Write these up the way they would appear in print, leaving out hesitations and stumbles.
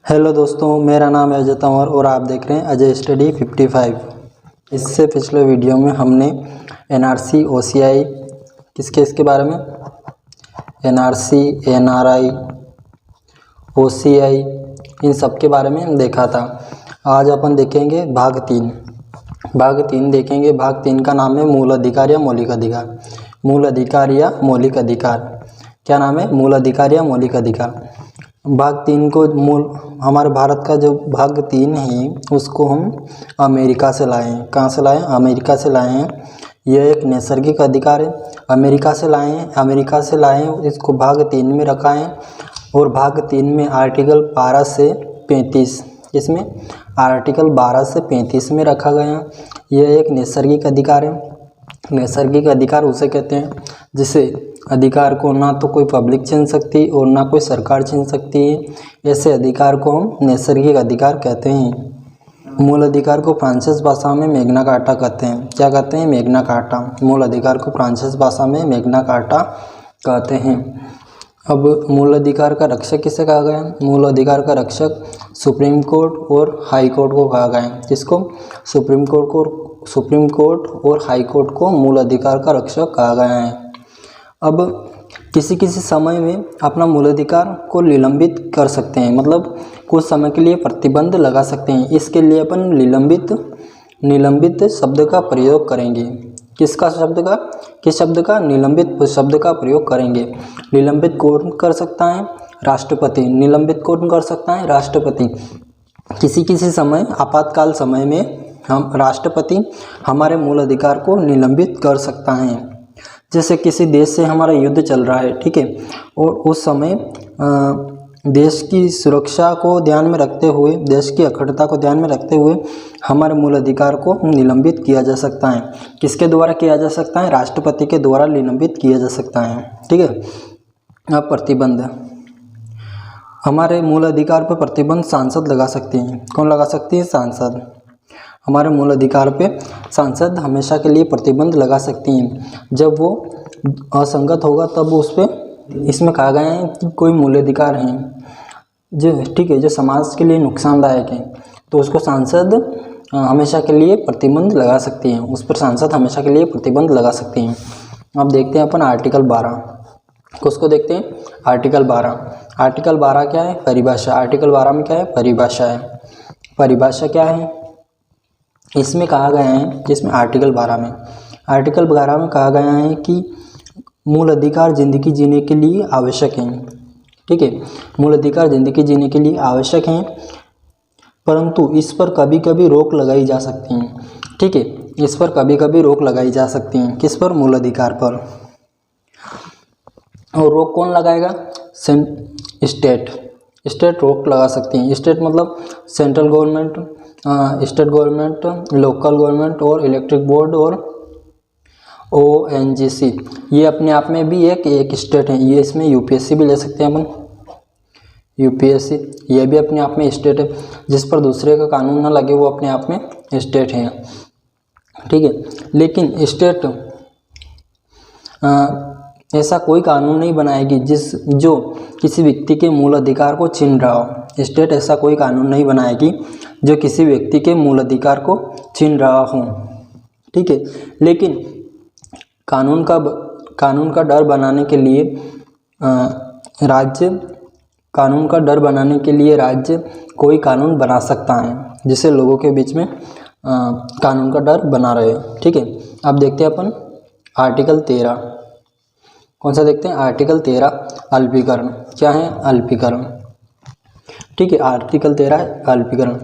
Hello दोस्तों, मेरा नाम है अजय तंवर और आप देख रहे हैं अजय स्टडी 55। इससे पिछले वीडियो में हमने एनआरसी ओसीआई किसके बारे में एनआरसी एनआरआई ओसीआई इन सब के बारे में देखा था। आज अपन देखेंगे भाग 3 देखेंगे। भाग 3 का नाम है मूल अधिकार या मौलिक अधिकार। मूल अधिकार या मौलिक अधिकार क्या नाम है? मूल अधिकार या मौलिक अधिकार। भाग 3 को हमारे भारत का जो भाग 3 है उसको हम अमेरिका से लाए हैं। कहाँ से लाए हैं? अमेरिका से लाए हैं। यह एक नैसर्गिक अधिकार है। अमेरिका से लाए हैं इसको भाग 3 में रखा है। और भाग 3 में आर्टिकल 12 से 35 इसमें आर्टिकल 12 से 35 में रखा गया है। यह एक नैसर्गिक अधिकार है। नैसर्गिक अधिकार उसे कहते हैं जिसे अधिकार को ना तो कोई पब्लिक छीन सकती और ना कोई सरकार छीन सकती है। ऐसे अधिकार को हम नैसर्गिक अधिकार कहते हैं। मूल अधिकार को फ्रांसीसी भाषा में मैग्ना कार्टा कहते हैं। क्या कहते हैं? Magna carta. मूल अधिकार को फ्रांसीसी भाषा में मैग्ना कार्टा कहते हैं। अब मूल अधिकार का रक्षक किसे कहा गया? मूल अधिकार का रक्षक सुप्रीम कोर्ट और हाई कोर्ट को कहा गया है। किसको? सुप्रीम कोर्ट और हाई कोर्ट को मूल अधिकार का रक्षक कहा गया है। अब किसी समय में अपना मूल अधिकार को निलंबित कर सकते हैं, मतलब कुछ समय के लिए प्रतिबंध लगा सकते हैं। इसके लिए अपन निलंबित शब्द का प्रयोग करेंगे। किस शब्द का? निलंबित शब्द का प्रयोग करेंगे। निलंबित कौन कर सकता है? राष्ट्रपति। निलंबित कौन कर सकता है? राष्ट्रपति। किसी समय आपातकाल समय में हम राष्ट्रपति हमारे मूल अधिकार को निलंबित कर सकता है। जैसे किसी देश से हमारा युद्ध चल रहा है, ठीक है, और उस समय देश की सुरक्षा को ध्यान में रखते हुए, देश की अखंडता को ध्यान में रखते हुए हमारे मूल अधिकार को निलंबित किया जा सकता है। किसके द्वारा किया जा सकता है? राष्ट्रपति के द्वारा निलंबित किया जा सकता है, ठीक है। अब प्रतिबंध, हमारे मूल अधिकार पर प्रतिबंध सांसद लगा सकते हैं। कौन लगा सकती है? सांसद। हमारे मूल अधिकार पे सांसद हमेशा के लिए प्रतिबंध लगा सकती हैं। जब वो असंगत होगा तब उस पर इसमें कहा गया है कि कोई मूल अधिकार हैं जो, ठीक है, जो समाज के लिए नुकसानदायक है, तो उसको सांसद हमेशा के लिए प्रतिबंध लगा सकती हैं। उस पर सांसद हमेशा के लिए प्रतिबंध लगा सकती हैं। अब देखते हैं अपन आर्टिकल 12 उसको देखते हैं। आर्टिकल 12 क्या है? परिभाषा। आर्टिकल 12 में क्या है? परिभाषा है। परिभाषा क्या है? इसमें कहा गया है, जिसमें आर्टिकल 12 में कहा गया है कि मूल अधिकार जिंदगी जीने के लिए आवश्यक हैं, ठीक है। मूल अधिकार जिंदगी जीने के लिए आवश्यक हैं, परंतु इस पर कभी कभी रोक लगाई जा सकती हैं, ठीक है। इस पर कभी कभी रोक लगाई जा सकती हैं। किस पर? मूल अधिकार पर। और रोक कौन लगाएगा? स्टेट रोक लगा सकती हैं। स्टेट मतलब central government, state government, local government और इलेक्ट्रिक बोर्ड और ONGC, ये अपने आप में भी एक स्टेट है। ये इसमें यूपीएससी भी ले सकते हैं अपन। यूपीएससी ये भी अपने आप में स्टेट है। जिस पर दूसरे का कानून ना लगे वो अपने आप में स्टेट है, ठीक है। लेकिन स्टेट ऐसा कोई कानून नहीं बनाएगी जो किसी व्यक्ति के मूल अधिकार को छीन रहा हो। स्टेट ऐसा कोई कानून नहीं बनाएगी जो किसी व्यक्ति के मूल अधिकार को छीन रहा हो, ठीक है। लेकिन कानून का डर बनाने के लिए राज्य कोई कानून बना सकता है जिससे लोगों के बीच में कानून का डर बना रहे, ठीक है। अब देखते हैं अपन आर्टिकल 13। कौन सा देखते हैं? आर्टिकल 13 अल्पीकरण। क्या है? अल्पीकरण, ठीक है। आर्टिकल 13 अल्पीकरण।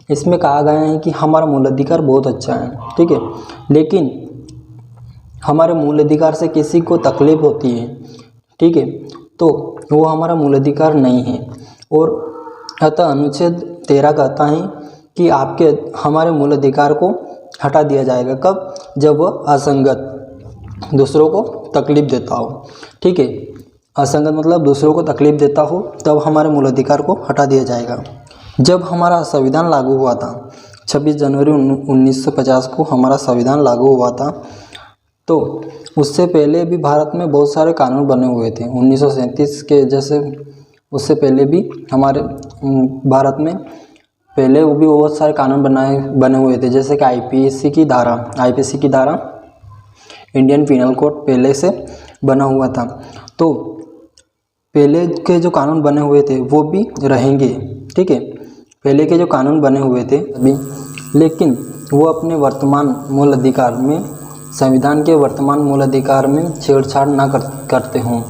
इसमें कहा गया है कि हमारा मूल अधिकार बहुत अच्छा है, ठीक है, लेकिन हमारे मूल अधिकार से किसी को तकलीफ होती है, ठीक है, तो वो हमारा मूल अधिकार नहीं है। और अतः अनुच्छेद 13 कहता है कि हमारे मूल अधिकार को हटा दिया जाएगा। कब? जब वह असंगत, दूसरों को तकलीफ देता हो, ठीक है। असंगत मतलब दूसरों को तकलीफ देता हो, तब हमारे मूल अधिकार को हटा दिया जाएगा। जब हमारा संविधान लागू हुआ था, 26 जनवरी 1950 को हमारा संविधान लागू हुआ था, तो उससे पहले भी भारत में बहुत सारे कानून बने हुए थे। 1937 के जैसे उससे पहले भी हमारे भारत में पहले वो भी बहुत सारे कानून बने हुए थे, जैसे कि आईपीसी की धारा इंडियन पिनल कोड पहले से बना हुआ था। तो पहले के जो कानून बने हुए थे वो भी रहेंगे, ठीक है। पहले के जो कानून बने हुए थे अभी, लेकिन वो अपने वर्तमान मूल अधिकार में, संविधान के वर्तमान मूल अधिकार में छेड़छाड़ ना करते हों,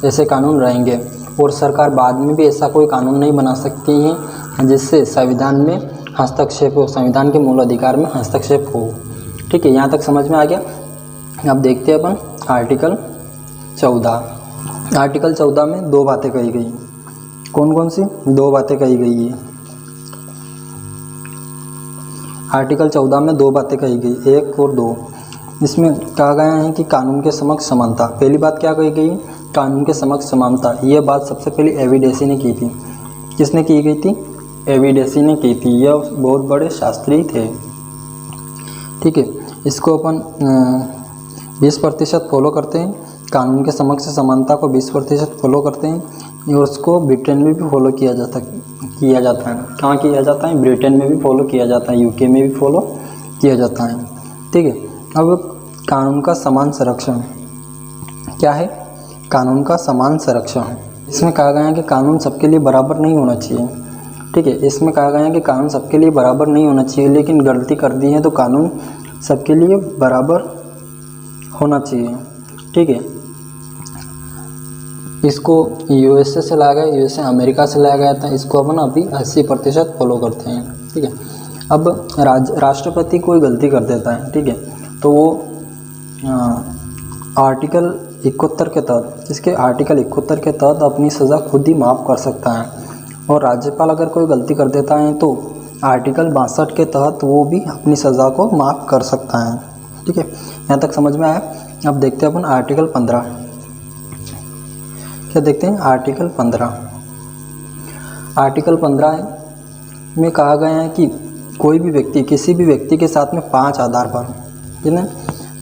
ऐसे कानून रहेंगे। और सरकार बाद में भी ऐसा कोई कानून नहीं बना सकती है जिससे संविधान में हस्तक्षेप हो, संविधान के मूल अधिकार में हस्तक्षेप हो, ठीक है। यहाँ तक समझ में आ गया। अब देखते हैं अपन आर्टिकल 14। आर्टिकल 14 में दो बातें कही गई। कौन कौन सी दो बातें कही गई है? आर्टिकल 14 में दो बातें कही गई, 1 और 2। इसमें कहा गया है कि कानून के समक्ष समानता। पहली बात क्या कही गई? कानून के समक्ष समानता। ये बात सबसे पहले एविडेसी ने की थी। किसने की गई थी? एविडेसी ने की थी। यह बहुत बड़े शास्त्री थे, ठीक है। इसको अपन 20% फॉलो करते हैं। कानून के समक्ष समानता को 20% फॉलो करते हैं और उसको ब्रिटेन में भी फॉलो किया जाता है। कहाँ किया जाता है? ब्रिटेन में भी फॉलो किया जाता है, यूके में भी फॉलो किया जाता है, ठीक है। अब कानून का समान संरक्षण क्या है? कानून का समान संरक्षण। इसमें कहा गया है कि कानून सबके लिए बराबर नहीं होना चाहिए, ठीक है। इसमें कहा गया है कि कानून सबके लिए बराबर नहीं होना चाहिए, लेकिन गलती कर दी है तो कानून सबके लिए बराबर होना चाहिए, ठीक है। इसको यूएसए से लाया गया, यूएसए अमेरिका से लाया गया था। इसको अपन अभी 80% फॉलो करते हैं, ठीक है। अब राष्ट्रपति कोई गलती कर देता है, ठीक है, तो वो आर्टिकल 71 के तहत, इसके आर्टिकल 71 के तहत अपनी सज़ा खुद ही माफ़ कर सकता है। और राज्यपाल अगर कोई गलती कर देता है तो आर्टिकल 62 के तहत वो भी अपनी सज़ा को माफ़ कर सकता है, ठीक है। यहाँ तक समझ में आया। अब देखते हैं अपन आर्टिकल 15। क्या देखते हैं? आर्टिकल 15। आर्टिकल 15 में कहा गया है कि कोई भी व्यक्ति किसी भी व्यक्ति के साथ में 5 आधार पर, जिन्हें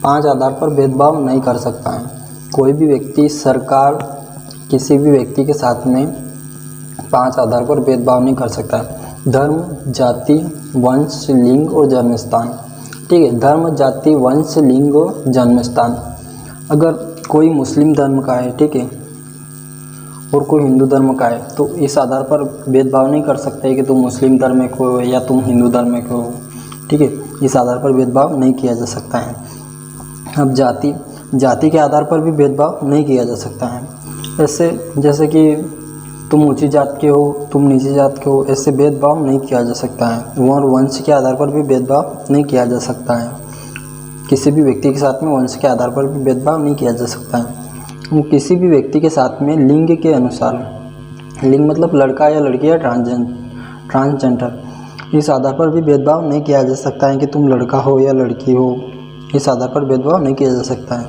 5 आधार पर भेदभाव नहीं कर सकता है। कोई भी व्यक्ति, सरकार किसी भी व्यक्ति के साथ में 5 आधार पर भेदभाव नहीं कर सकता है। धर्म, जाति, वंश, लिंग और जन्म स्थान, ठीक है। धर्म, जाति, वंश, लिंग और जन्म स्थान। अगर कोई मुस्लिम धर्म का है, ठीक है, और कोई हिंदू धर्म का है, तो इस आधार पर भेदभाव नहीं कर सकते कि तुम मुस्लिम धर्म में हो या तुम हिंदू धर्म में हो, ठीक है। इस आधार पर भेदभाव नहीं किया जा सकता है। अब जाति के आधार पर भी भेदभाव नहीं किया जा सकता है। ऐसे जैसे कि तुम ऊंची जात के हो, तुम नीची जात के हो, ऐसे भेदभाव नहीं किया जा सकता है। और वंश के आधार पर भी भेदभाव नहीं किया जा सकता है। किसी भी व्यक्ति के साथ में वंश के आधार पर भी भेदभाव नहीं किया जा सकता है। किसी भी व्यक्ति के साथ में लिंग के अनुसार, लिंग मतलब लड़का या लड़की या ट्रांसजेंडर, इस आधार पर भी भेदभाव नहीं किया जा सकता है कि तुम लड़का हो या लड़की हो। इस आधार पर भेदभाव नहीं किया जा सकता है।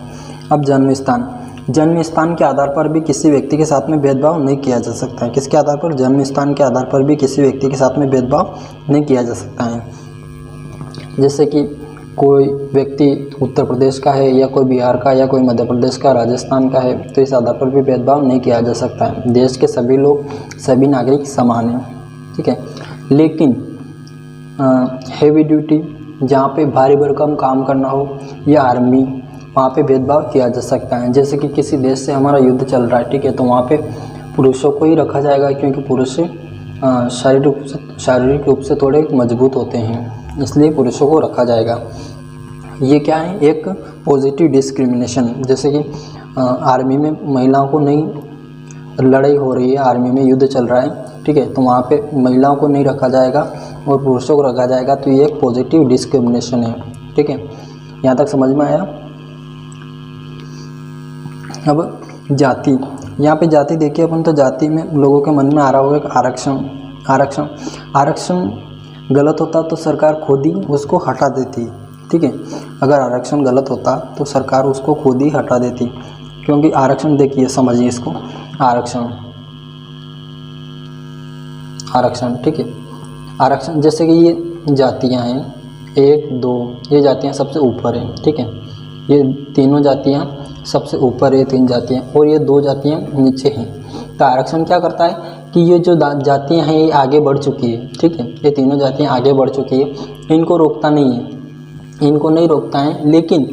अब जन्म स्थान के आधार पर भी किसी व्यक्ति के साथ में भेदभाव नहीं किया जा सकता है। किसके आधार पर? जन्म स्थान के आधार पर भी किसी व्यक्ति के साथ में भेदभाव नहीं किया जा सकता है। जैसे कि कोई व्यक्ति उत्तर प्रदेश का है या कोई बिहार का या कोई मध्य प्रदेश का, राजस्थान का है, तो इस आधार पर भी भेदभाव नहीं किया जा सकता है। देश के सभी लोग, सभी नागरिक समान हैं, ठीक है। लेकिन हेवी ड्यूटी, जहाँ पे भारी भरकम काम करना हो, या आर्मी, वहाँ पे भेदभाव किया जा सकता है। जैसे कि किसी देश से हमारा युद्ध चल रहा है, ठीक है, तो वहाँ पे पुरुषों को ही रखा जाएगा, क्योंकि पुरुष शारीरिक रूप से थोड़े मजबूत होते हैं, इसलिए पुरुषों को रखा जाएगा। ये क्या है? एक पॉजिटिव डिस्क्रिमिनेशन। जैसे कि आर्मी में महिलाओं को नहीं, लड़ाई हो रही है, आर्मी में युद्ध चल रहा है, ठीक है, तो वहाँ पे महिलाओं को नहीं रखा जाएगा और पुरुषों को रखा जाएगा, तो ये एक पॉजिटिव डिस्क्रिमिनेशन है, ठीक है। यहाँ तक समझ में आया। अब जाति, यहाँ पे जाति देखिए अपन, तो जाति में लोगों के मन में आ रहा होगा कि आरक्षण गलत होता तो सरकार खुद ही उसको हटा देती, ठीक है। अगर आरक्षण गलत होता तो सरकार उसको खुद ही हटा देती, क्योंकि आरक्षण, देखिए समझिए इसको, आरक्षण, ठीक है। आरक्षण जैसे कि ये जातियां हैं, 1, 2, ये जातियां सबसे ऊपर हैं, ठीक है। ये तीनों जातियां सबसे ऊपर है, 3 जातियां, और ये 2 जातियां नीचे हैं। तो आरक्षण क्या करता है कि ये जो जातियाँ हैं ये आगे बढ़ चुकी है, ठीक है, ये तीनों जातियाँ आगे बढ़ चुकी है, इनको रोकता नहीं है, इनको नहीं रोकता है, लेकिन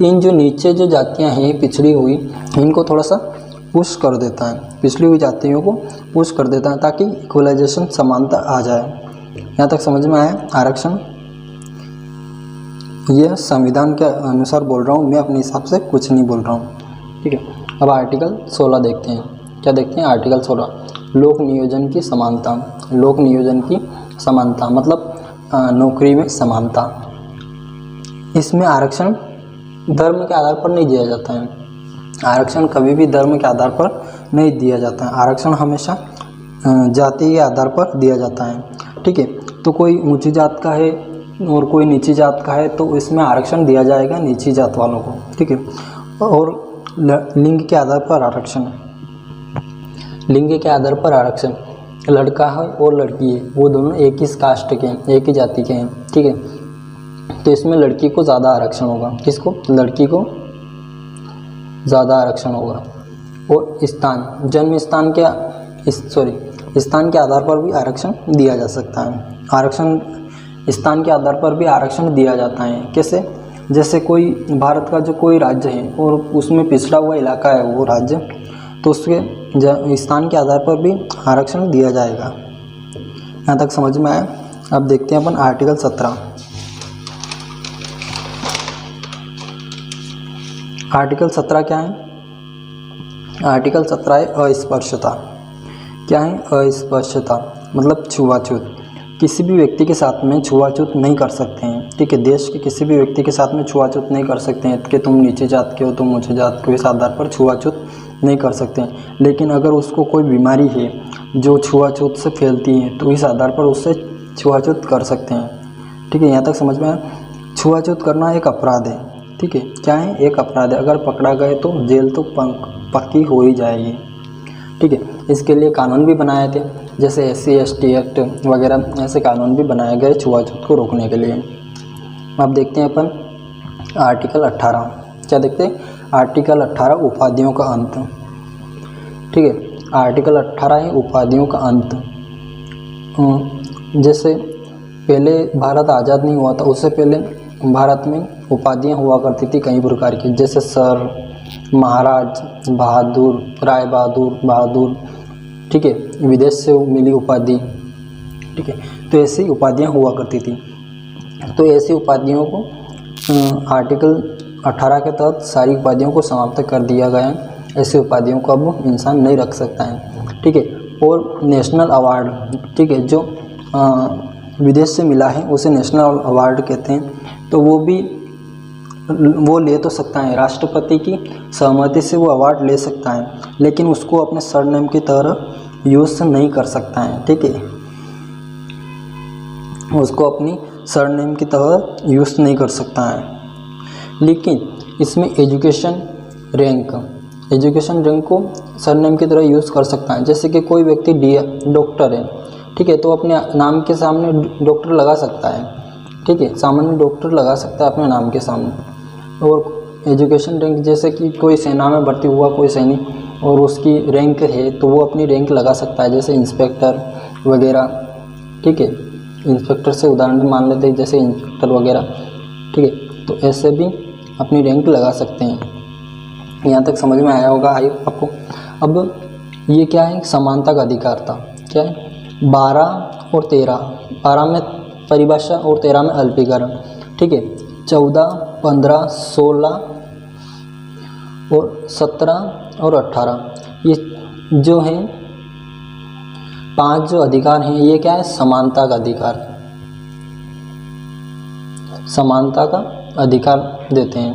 इन जो नीचे जो जातियाँ हैं पिछड़ी हुई, इनको थोड़ा सा पुश कर देता है, पिछड़ी हुई जातियों को पुश कर देता है ताकि इक्वलाइजेशन समानता आ जाए। यहाँ तक समझ में आया आरक्षण? यह संविधान के अनुसार बोल रहा हूँ मैं, अपने हिसाब से कुछ नहीं बोल रहा हूँ, ठीक है। अब आर्टिकल 16 देखते हैं। क्या देखते हैं? आर्टिकल 16, लोक नियोजन की समानता। लोक नियोजन की समानता मतलब नौकरी में समानता। इसमें आरक्षण धर्म के आधार पर नहीं दिया जाता है, आरक्षण कभी भी धर्म के आधार पर नहीं दिया जाता है, आरक्षण हमेशा जाति के आधार पर दिया जाता है, ठीक है। तो कोई ऊंची जात का है और कोई नीची जात का है तो इसमें आरक्षण दिया जाएगा नीची जात वालों को, ठीक है। और लिंग के आधार पर आरक्षण, लिंग के आधार पर आरक्षण, लड़का है और लड़की है वो दोनों एक ही कास्ट के हैं, एक ही जाति के हैं, ठीक है। तो इसमें लड़की को ज़्यादा आरक्षण होगा, किसको? लड़की को ज़्यादा आरक्षण होगा। और स्थान, जन्म स्थान के स्थान के आधार पर भी आरक्षण दिया जा सकता है। आरक्षण स्थान के आधार पर भी आरक्षण दिया जाता है। कैसे? जैसे कोई भारत का जो कोई राज्य है और उसमें पिछड़ा हुआ इलाका है वो राज्य, तो उसके स्थान के आधार पर भी आरक्षण दिया जाएगा। यहाँ तक समझ में आया? अब देखते हैं अपन आर्टिकल 17। आर्टिकल 17 क्या है? आर्टिकल 17 है अस्पृश्यता। क्या है? अस्पृश्यता मतलब छुआछूत। किसी भी व्यक्ति के साथ में छुआछूत नहीं कर सकते हैं, ठीक है। देश के किसी भी व्यक्ति के साथ में छुआछूत नहीं कर सकते हैं कि तुम नीचे जात के हो, तुम ऊंचे जात के हो, इस आधार पर छुआछूत नहीं कर सकते हैं। लेकिन अगर उसको कोई बीमारी है जो छुआछूत से फैलती है तो इस आधार पर उससे छुआछूत कर सकते हैं, ठीक है। यहाँ तक समझ में आया? छुआछूत करना एक अपराध है, ठीक है। क्या है? एक अपराध है। अगर पकड़ा गए तो जेल तो पक्की हो ही जाएगी, ठीक है। इसके लिए कानून भी बनाए थे, जैसे SC ST एक्ट वगैरह, ऐसे कानून भी बनाए गए छुआछूत को रोकने के लिए। अब देखते हैं अपन आर्टिकल 18। क्या देखते हैं? आर्टिकल 18 उपाधियों का अंत, ठीक है। आर्टिकल 18 है उपाधियों का अंत। जैसे पहले भारत आज़ाद नहीं हुआ था, उससे पहले भारत में उपाधियाँ हुआ करती थी कई प्रकार की, जैसे सर, महाराज, बहादुर, राय बहादुर, ठीक है, विदेश से मिली उपाधि, ठीक है। तो ऐसी उपाधियाँ हुआ करती थी। तो ऐसी उपाधियों को आर्टिकल 18 के तहत सारी उपाधियों को समाप्त कर दिया गया है। ऐसी उपाधियों को अब इंसान नहीं रख सकता है, ठीक है। और नेशनल अवार्ड, ठीक है, जो विदेश से मिला है उसे नेशनल अवार्ड कहते हैं। तो वो ले तो सकता है, राष्ट्रपति की सहमति से वो अवार्ड ले सकता है, लेकिन उसको अपने सरनेम की तरह यूज़ नहीं कर सकता है, ठीक है। उसको अपनी सरनेम की तरह यूज़ नहीं कर सकता है। लेकिन इसमें एजुकेशन रैंक को सरनेम की तरह यूज़ कर सकता है। जैसे कि कोई व्यक्ति डॉक्टर है, ठीक है, तो अपने नाम के सामने डॉक्टर लगा सकता है, ठीक है, सामान्य डॉक्टर लगा सकता है अपने नाम के सामने। और एजुकेशन रैंक, जैसे कि कोई सेना में भर्ती हुआ कोई सैनिक और उसकी रैंक है तो वो अपनी रैंक लगा सकता है, जैसे इंस्पेक्टर वगैरह, ठीक है। इंस्पेक्टर से उदाहरण मान लेते हैं, जैसे इंस्पेक्टर वगैरह, ठीक है। तो ऐसे भी अपनी रैंक लगा सकते हैं। यहाँ तक समझ में आया होगा आई आपको। अब ये क्या है? समानता का अधिकार था। क्या है? 12 और 13, 12 में परिभाषा और 13 में अल्पीकरण, ठीक है। 14, 15, 16 और 17 और 18, ये जो हैं 5 जो अधिकार हैं, ये क्या है? समानता का अधिकार, समानता का अधिकार देते हैं,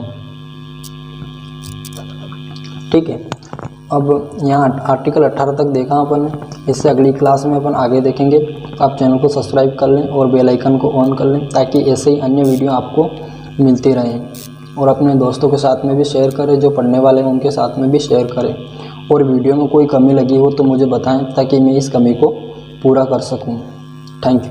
ठीक है। अब यहाँ आर्टिकल 18 तक देखा अपन ने, इससे अगली क्लास में अपन आगे देखेंगे। आप चैनल को सब्सक्राइब कर लें और बेल आइकन को ऑन कर लें ताकि ऐसे ही अन्य वीडियो आपको मिलती रहें। और अपने दोस्तों के साथ में भी शेयर करें, जो पढ़ने वाले हैं उनके साथ में भी शेयर करें। और वीडियो में कोई कमी लगी हो तो मुझे बताएं ताकि मैं इस कमी को पूरा कर सकूं। Thank you.